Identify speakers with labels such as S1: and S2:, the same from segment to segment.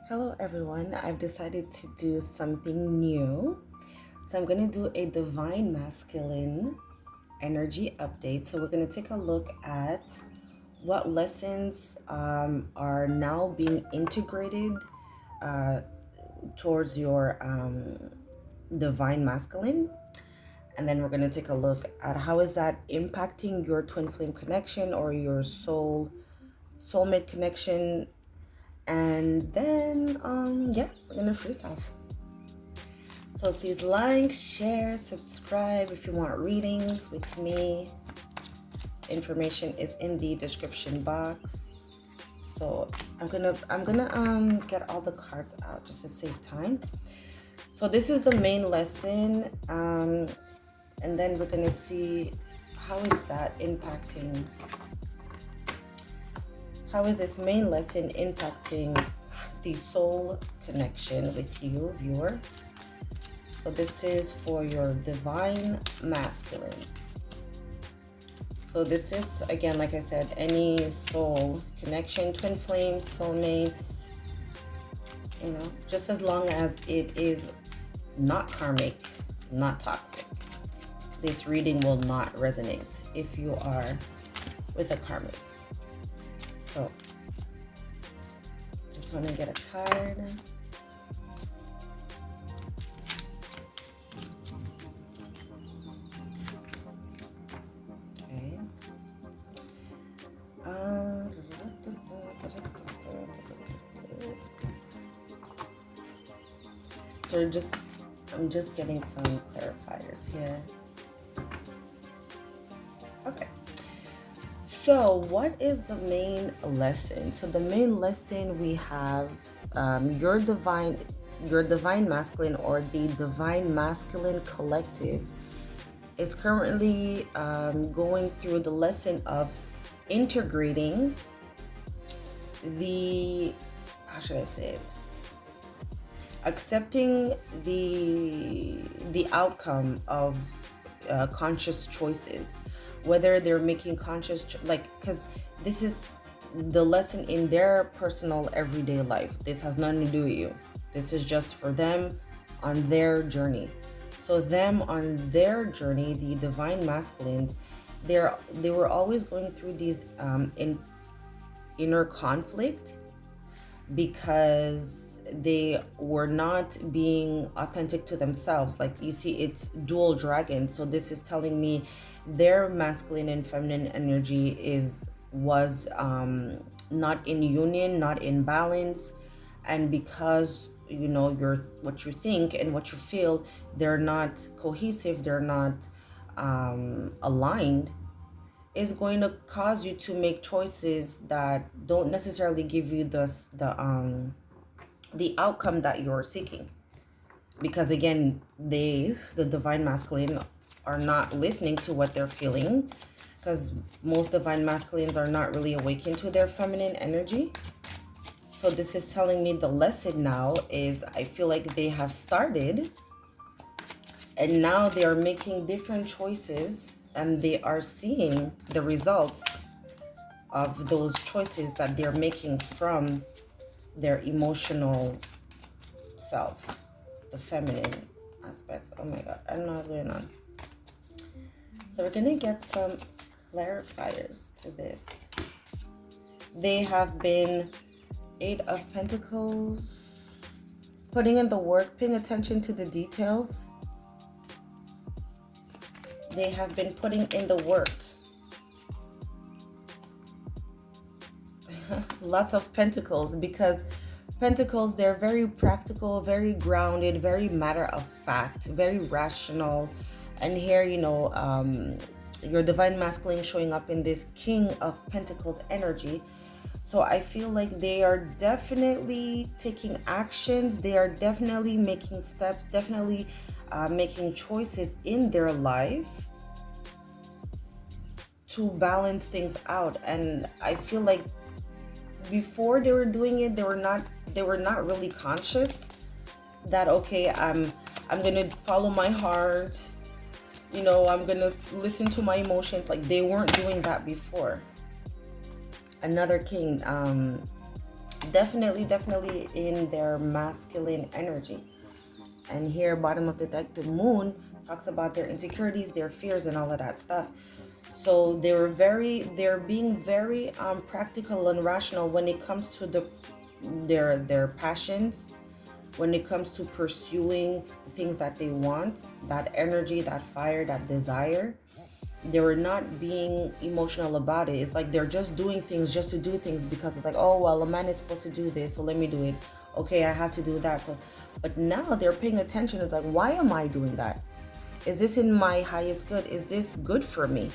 S1: Hello everyone, I've decided to do something new. So I'm going to do a divine masculine energy update. So we're going to take a look at what lessons are now being integrated uh, towards your divine masculine. And then we're going to take a look at how is that impacting your twin flame connection or your soulmate connection. And then yeah, we're gonna freestyle. So please like, share, subscribe if you want readings with me. Information is in the description box. So I'm gonna get all the cards out just to save time. So this is the main lesson, and then we're gonna see how is that impacting. How is this main lesson impacting the soul connection with you, viewer? So this is for your divine masculine. So this is, again, like I said, any soul connection, twin flames, soulmates, you know, just as long as it is not karmic, not toxic. This reading will not resonate if you are with a karmic. So, just want to get a card. Okay. So I'm just getting some clarifiers here. Okay. So what is the main lesson? So the main lesson we have your divine masculine or the divine masculine collective is currently going through the lesson of integrating how should I say it? Accepting the outcome of conscious choices, whether they're making conscious because this is the lesson in their personal everyday life. This has nothing to do with you. This is just for them on their journey. So them on their journey, the divine masculines, they were always going through these inner conflict because they were not being authentic to themselves. Like you see, it's dual dragon. So this is telling me their masculine and feminine energy was not in union, not in balance, and because you know what you think and what you feel, they're not cohesive, they're not aligned, is going to cause you to make choices that don't necessarily give you the outcome that you're seeking. Because again, the divine masculine are not listening to what they're feeling, because most divine masculines are not really awakened to their feminine energy. So this is telling me the lesson now is, I feel like they have started and now they are making different choices and they are seeing the results of those choices that they're making from their emotional self, the feminine aspect. Oh my god, I don't know what's going on. So we're gonna get some clarifiers to this. They have been 8 of Pentacles, putting in the work, paying attention to the details. They have been putting in the work. Lots of Pentacles, because Pentacles, they're very practical, very grounded, very matter of fact, very rational. And here, you know, your divine masculine showing up in this King of Pentacles energy. So I feel like they are definitely taking actions. They are definitely making steps, definitely making choices in their life to balance things out. And I feel like before they were doing it, they were not really conscious that, okay, I'm gonna follow my heart, you know, I'm gonna listen to my emotions. Like, they weren't doing that before. Another king, Definitely in their masculine energy. And here, bottom of the deck, the moon talks about their insecurities, their fears, and all of that stuff. So they're being very practical and rational when it comes to their passions, when it comes to pursuing the things that they want, that energy, that fire, that desire. They're not being emotional about it. It's like they're just doing things just to do things, because it's like, oh well, a man is supposed to do this, so let me do it. Okay, I have to do that. So but now they're paying attention. It's like, why am I doing that? Is this in my highest good? Is this good for me?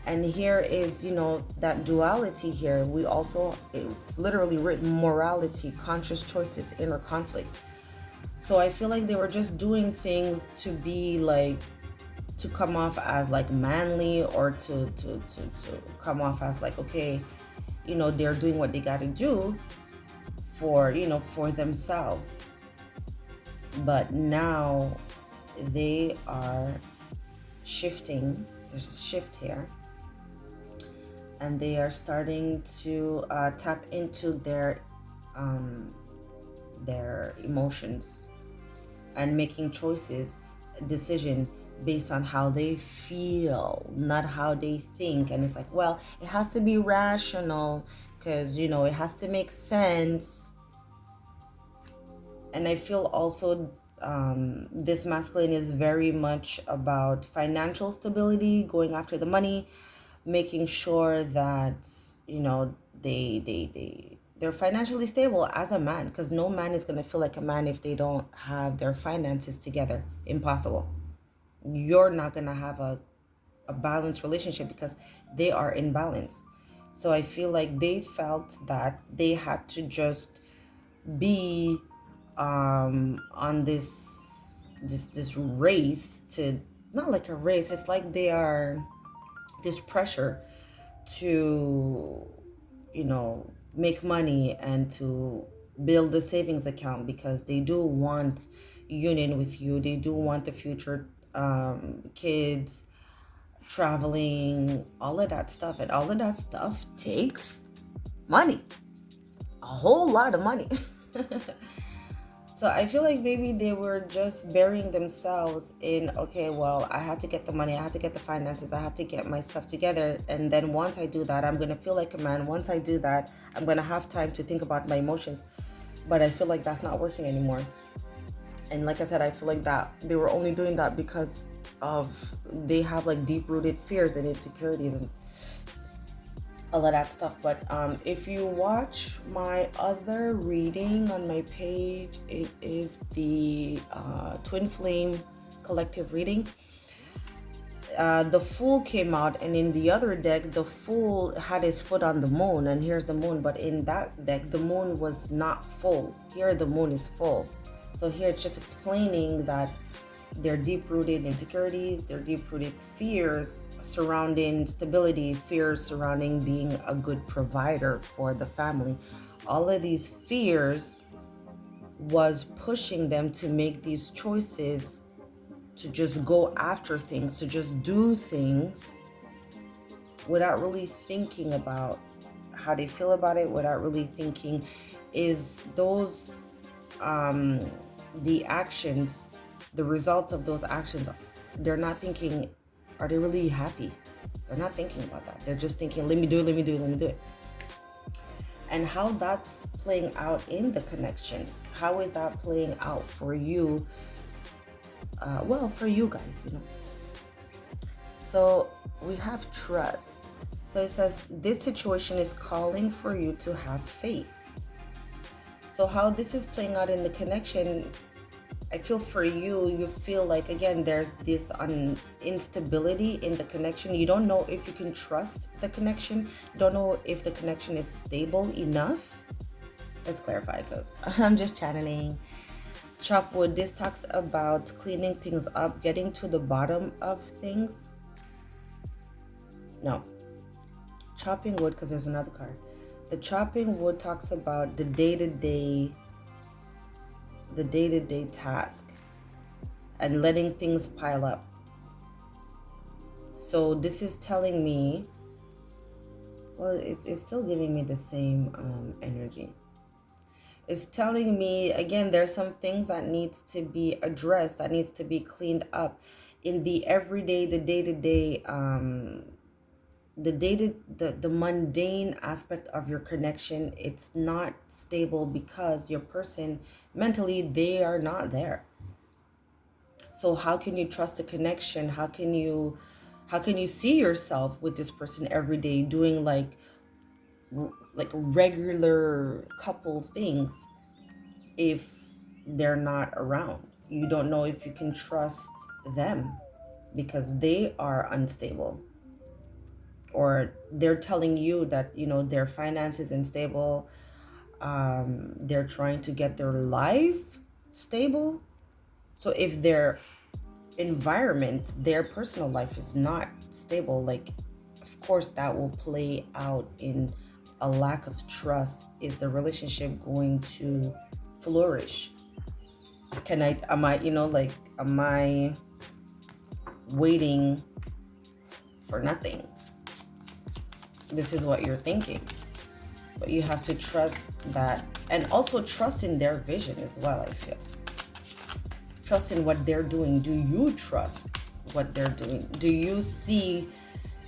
S1: And here is, that duality here. We also, it's literally written morality, conscious choices, inner conflict. So I feel like they were just doing things to be like, to come off as like manly, or to come off as like, okay, they're doing what they got to do for, for themselves. But now they are shifting. There's a shift here, and they are starting to tap into their emotions and making decision based on how they feel, not how they think. And it's like, well, it has to be rational because, it has to make sense. And I feel also this masculine is very much about financial stability, going after the money, making sure that, they're financially stable as a man, because no man is going to feel like a man if they don't have their finances together. Impossible. You're not going to have a balanced relationship because they are in balance. So I feel like they felt that they had to just be on this race, to not like a race, it's like they are this pressure to make money and to build a savings account, because they do want union with you. They do want the future kids, traveling, all of that stuff. And all of that stuff takes money, a whole lot of money. So I feel like maybe they were just burying themselves in, okay, well, I have to get the money, I have to get the finances, I have to get my stuff together. And then once I do that, I'm going to feel like a man. Once I do that, I'm going to have time to think about my emotions. But I feel like that's not working anymore. And like I said, I feel like that they were only doing that because they have like deep-rooted fears and insecurities and all of that stuff. But if you watch my other reading on my page, it is the Twin Flame collective reading. The Fool came out, and in the other deck, the Fool had his foot on the moon, and here's the moon. But in that deck, the moon was not full. Here, the moon is full. So here, it's just explaining that their deep-rooted insecurities, their deep-rooted fears surrounding stability, fears surrounding being a good provider for the family. All of these fears was pushing them to make these choices, to just go after things, to just do things without really thinking about how they feel about it, without really thinking, is those the actions, the results of those actions, they're not thinking, are they really happy? They're not thinking about that. They're just thinking, let me do it. And how that's playing out in the connection, how is that playing out for you? Well, for you guys, So we have trust. So it says, this situation is calling for you to have faith. So how this is playing out in the connection, I feel for you, you feel like, again, there's this instability in the connection. You don't know if you can trust the connection. You don't know if the connection is stable enough. Let's clarify, because I'm just channeling. Chop wood, this talks about cleaning things up, getting to the bottom of things. No. Chopping wood, because there's another card. The chopping wood talks about the day-to-day task and letting things pile up. So this is telling me, well, it's still giving me the same energy. It's telling me, again, there's some things that needs to be addressed, that needs to be cleaned up in the everyday, the day-to-day, the mundane aspect of your connection. It's not stable because your person mentally, they are not there. So how can you trust a connection? How can you see yourself with this person every day doing like regular couple things if they're not around? You don't know if you can trust them because they are unstable, or they're telling you that their finances unstable. They're trying to get their life stable. So if their environment, their personal life is not stable, like, of course that will play out in a lack of trust. Is the relationship going to flourish? Am I waiting for nothing? This is what you're thinking. But you have to trust that, and also trust in their vision as well. I feel trust in what they're doing. Do you trust what they're doing? Do you see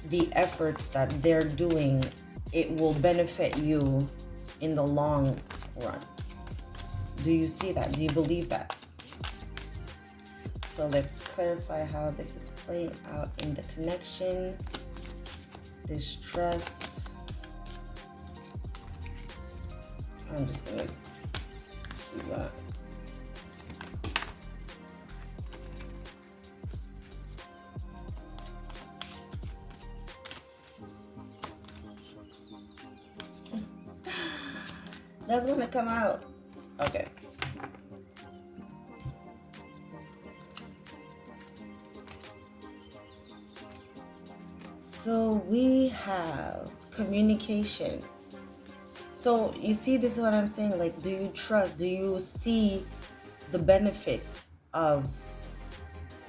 S1: the efforts that they're doing? It will benefit you in the long run. Do you see that? Do you believe that? So let's clarify how this is playing out in the connection. Distrust. I'm just gonna do that. Doesn't want to come out. Okay. So we have communication. So you see, this is what I'm saying. Like, do you trust? Do you see the benefits of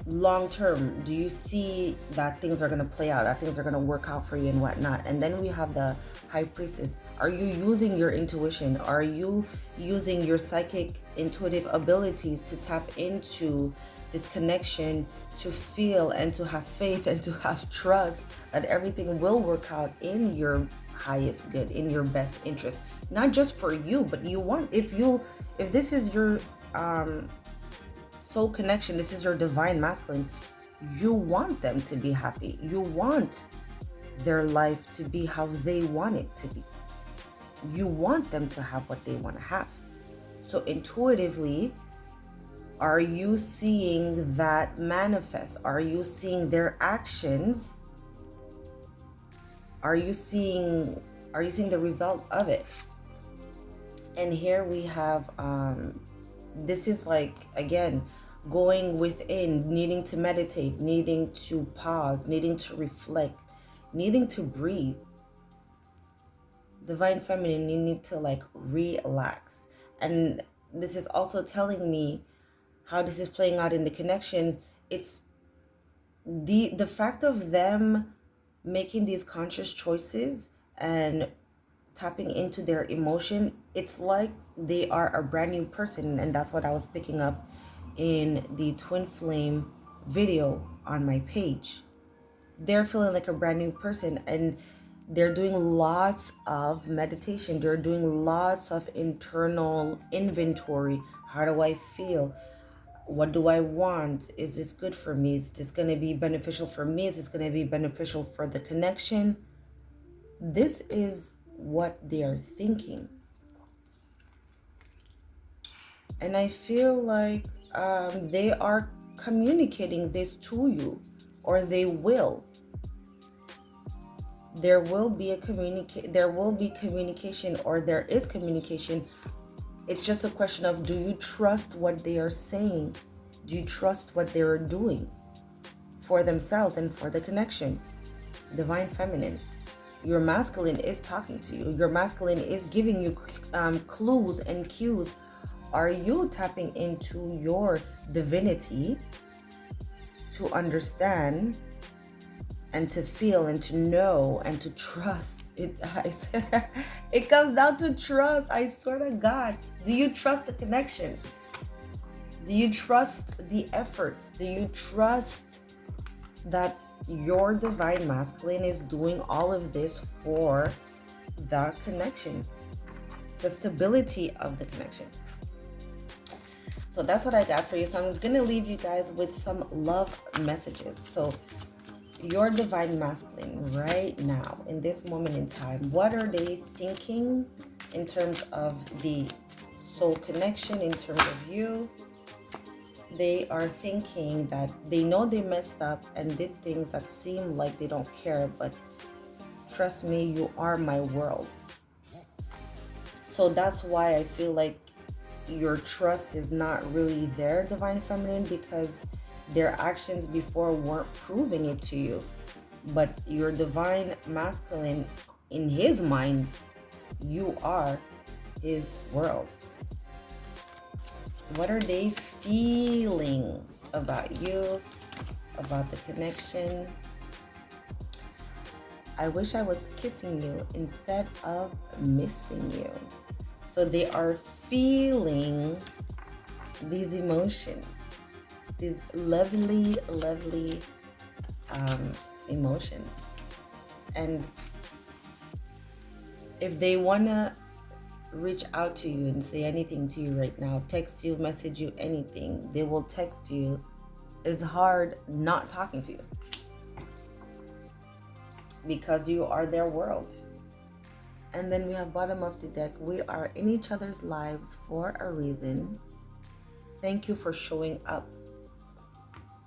S1: long term? Do you see that things are going to play out, that things are going to work out for you and whatnot? And then we have the high priestess. Are you using your intuition? Are you using your psychic intuitive abilities to tap into this connection, to feel and to have faith and to have trust that everything will work out in your highest good, in your best interest? Not just for you, but you want, if this is your soul connection, this is your divine masculine, you want them to be happy. You want their life to be how they want it to be. You want them to have what they want to have. So intuitively, are you seeing that manifest? Are you seeing their actions? Are you seeing the result of it? And here we have this is like, again, going within, needing to meditate, needing to pause, needing to reflect, needing to breathe. Divine feminine, you need to like relax. And this is also telling me how this is playing out in the connection. It's the fact of them making these conscious choices and tapping into their emotion. It's like they are a brand new person, and that's what I was picking up in the twin flame video on my page. They're feeling like a brand new person, and they're doing lots of meditation. They're doing lots of internal inventory. How do I feel? What do I want? Is this good for me? Is this going to be beneficial for me? Is this going to be beneficial for the connection? This is what they are thinking. And I feel like they are communicating this to you, or they will. There will be communication, or there is communication. It's just a question of, do you trust what they are saying? Do you trust what they are doing for themselves and for the connection? Divine feminine, your masculine is talking to you. Your masculine is giving you clues and cues. Are you tapping into your divinity to understand and to feel and to know and to trust It it comes down to trust. I swear to God. Do you trust the connection? Do you trust the efforts? Do you trust that your divine masculine is doing all of this for the connection, the stability of the connection? So that's what I got for you. So I'm going to leave you guys with some love messages. So your divine masculine right now, in this moment in time, what are they thinking in terms of the soul connection, in terms of you? They are thinking that they know they messed up and did things that seem like they don't care, but trust me, you are my world. So that's why I feel like your trust is not really there, divine feminine, because their actions before weren't proving it to you. But your divine masculine, in his mind, you are his world. What are they feeling about you, about the connection? I wish I was kissing you instead of missing you. So they are feeling these emotions, these lovely, lovely emotions. And if they want to reach out to you and say anything to you right now, text you, message you, anything, they will text you. It's hard not talking to you because you are their world. And then we have bottom of the deck. We are in each other's lives for a reason. Thank you for showing up.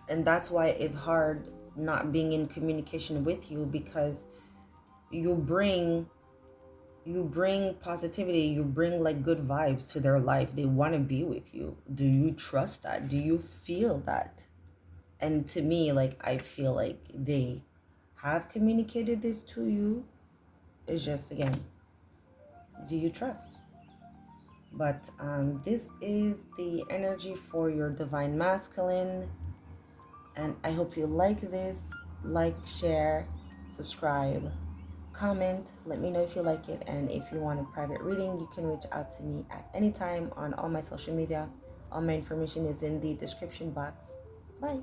S1: And that's why it's hard not being in communication with you, because you bring positivity, you bring like good vibes to their life. They want to be with you. Do you trust that? Do you feel that? And to me, like, I feel like they have communicated this to you. It's just, again, do you trust? But this is the energy for your divine masculine, and I hope you like this. Like, share, subscribe, comment, let me know if you like it. And if you want a private reading, you can reach out to me at any time on all my social media. All my information is in the description box. Bye.